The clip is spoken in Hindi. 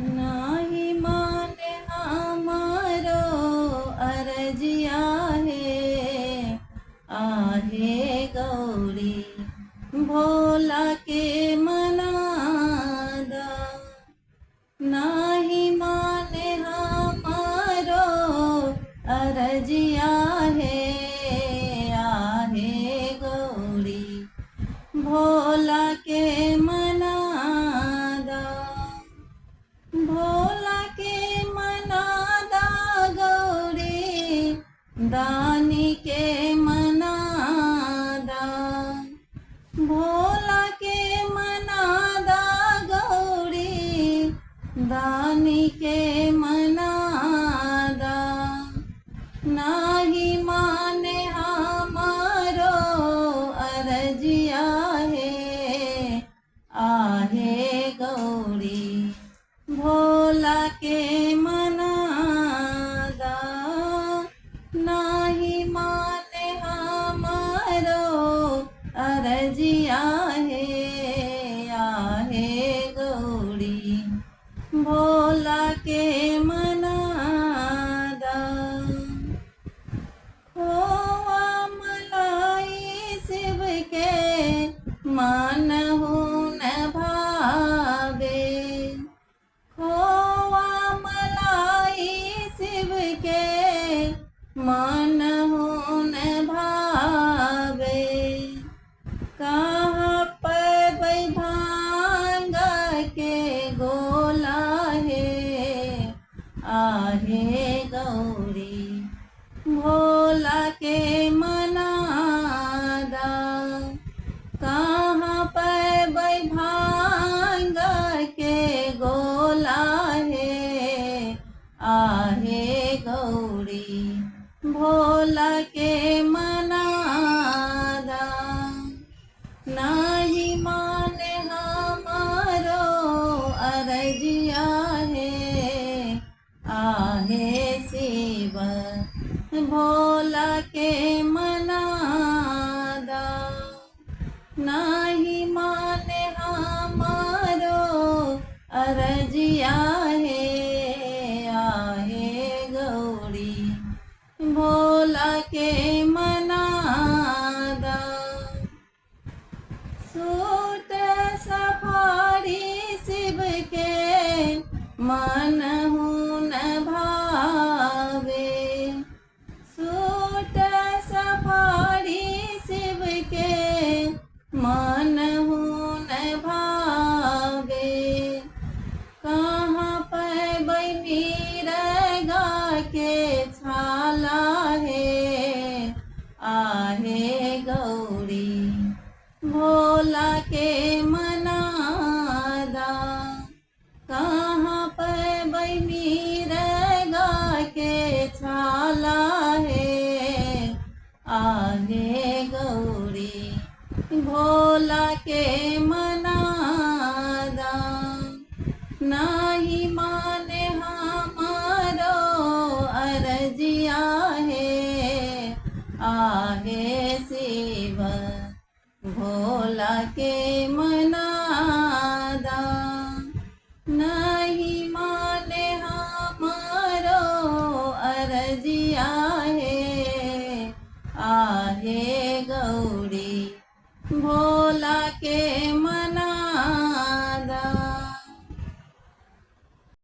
नाही माने हमारो अरजिया है, आहे गौरी भोला के मनादा। नाही माने हमारो अरजिया है, आहे गौरी भोला के मनादा। भोला के मनादा गौरी दानी के मनादा। भोला के मनादा गौरी दानी के मनादा। नाही माने हमारो अरजिया है, आहे गौरी भोला के मनादा। नाही माने हमारो अरजिया है, आहे गौरी भोला के मनादा। खोवा मलाई शिव के मानहु न भावे। खोवा मलाई शिव के मानहु न भावे। कहाँ पैबै भांग के गोला है, आहे गौरी भोला के मनादा। कहाँ पैबै भांग के गोला है, आहे गौरी भोला के मनादा। नाही माने हमारो अरजिया है, आहे शिव भोला के मनादा। नाही माने हमारो अरजिया है, आहे गौरी भोला के मनादा। सूट सफारी शिव के मानहु न भावे। सूट सफारी शिव के मानहु न भावे। कहाँ पैबै मिर्गा के छाला है, आहे गौरी भोला के मनादा। कहाँ पैबै मिर्गा के छाला है, आहे गौरी भोला के मनादा। नाही माने हमारो अरजिया है, आहे शिव भोला के मना।